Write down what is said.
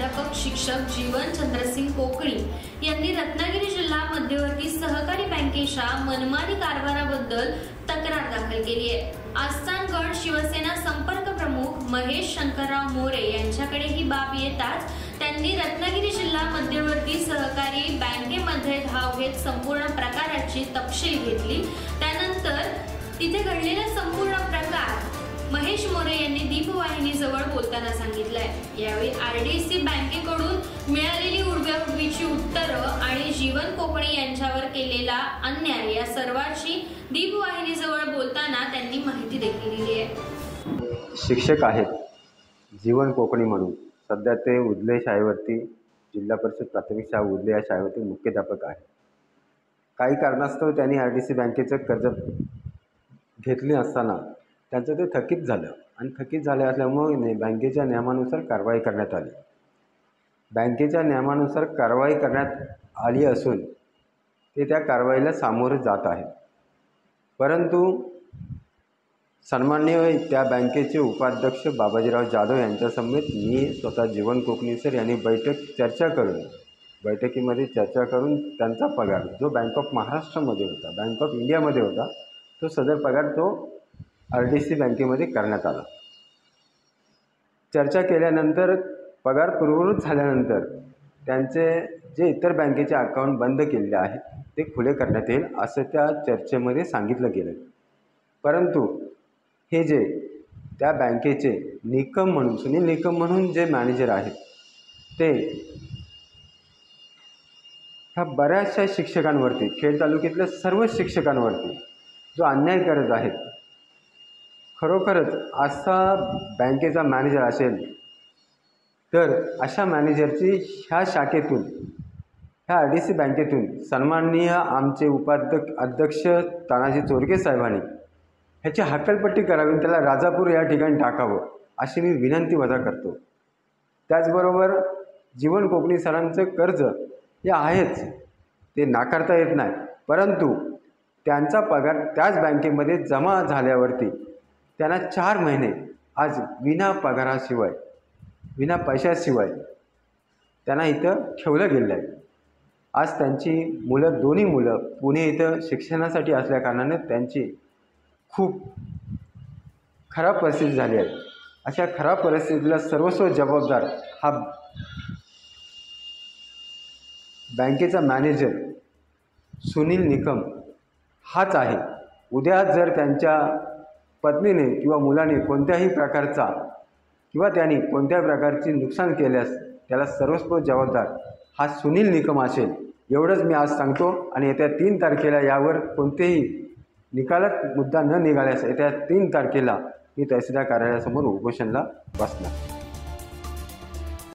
प्राध्यापक शिक्षक जीवन चंद्रसिंग कोकणी यांनी रत्नागिरी जिल्हा मध्यवर्ती सहकारी बँकेच्या मनमानी कारभाराबद्दल तक्रार दाखल केली आहे। आस्थान गट शिवसेना संपर्क प्रमुख महेश शंकरराव मोरे यांच्याकडे ही बाब येताच त्यांनी रत्नागिरी जिल्हा मध्यवर्ती सहकारी बँकेमध्ये धाव घेत संपूर्ण प्रकाराची तपशील घेतली। त्यानंतर तिथे घडलेला संपूर्ण प्रकार महेश मोरे यांनी दीपवाहिनीजवळ बोलताना सांगितलंय। यावेळी आरडीसी बँकेकडून मिळालेली उडव्याउडवीची उत्तरं आणि जीवन कोकणी यांच्यावर केलेला अन्याय या सर्वांची दीपवाहिनीजवळ बोलताना त्यांनी माहिती देखील दिली आहे। शिक्षक आहेत जीवन कोकणी म्हणून, सध्या ते उदले शाळेवरती जिल्हा परिषद प्राथमिक शाळा उदले या शाळेवरती मुख्याध्यापक आहे। काही कारणास्तव त्यांनी आरडीसी बँकेचं कर्ज घेतले असताना त्यांचं ते थकीत झालं आणि थकीत झाले असल्यामुळे बँकेच्या नियमानुसार कारवाई करण्यात आली। बँकेच्या नियमानुसार कारवाई करण्यात आली असून ते त्या कारवाईला सामोरे जात आहेत। परंतु सन्माननीय त्या बँकेचे उपाध्यक्ष बाबाजीराव जाधव यांच्यासमवेत मी स्वतः जीवन कोकणी सर यांनी बैठकीमध्ये चर्चा करून त्यांचा पगार जो बँक ऑफ महाराष्ट्रामध्ये होता, बँक ऑफ इंडियामध्ये होता, तो सदर पगार तो आरडीसी बँकेमध्ये करण्यात आला। चर्चा केल्यानंतर पगार पूर्ववत झाल्यानंतर त्यांचे जे इतर बँकेचे अकाउंट बंद केलेले आहेत ते खुले करण्यात येईल असं त्या चर्चेमध्ये सांगितलं गेलं। परंतु हे जे त्या बँकेचे निकम म्हणून सुनील निकम म्हणून जे मॅनेजर आहेत ते ह्या बऱ्याचशा शिक्षकांवरती, खेड तालुक्यातल्या सर्व शिक्षकांवरती जो अन्याय करत आहेत, खरोखरच असा बँकेचा मॅनेजर असेल तर अशा मॅनेजरची ह्या शाखेतून, ह्या आरडीसी बँकेतून सन्माननीय आमचे अध्यक्ष तानाजी चोरगे साहेबांनी ह्याची हक्कलपट्टी करावी, त्याला राजापूर या ठिकाणी टाकावं अशी मी विनंती वजा करतो। त्याचबरोबर जीवन कोकणी सरांचं कर्ज हे आहेच, ते नाकारता येत नाही, परंतु त्यांचा पगार त्याच बँकेमध्ये जमा झाल्यावरती त्यांना 4 महिने आज विना पगाराशिवाय, विना पैशाशिवाय त्यांना इथं ठेवलं गेलं आहे। आज त्यांची मुलं, दोन्ही मुलं पुणे इथं शिक्षणासाठी असल्याकारणाने त्यांची खूप खराब परिस्थिती झाली आहे। अशा खराब परिस्थितीला सर्वस्व जबाबदार हा बँकेचा मॅनेजर सुनील निकम हाच आहे। उद्या जर त्यांच्या पत्नीने किंवा मुलाने कोणत्याही प्रकारचा किंवा त्यांनी कोणत्याही प्रकारची नुकसान केल्यास त्याला सर्वस्व जबाबदार हा सुनील निकम असेल, एवढंच मी आज सांगतो। आणि येत्या 3 तारखेला यावर कोणतेही निकालात मुद्दा न निघाल्यास येत्या 3 तारखेला मी तहसीलदार कार्यालयासमोर उपोषणाला बसणार।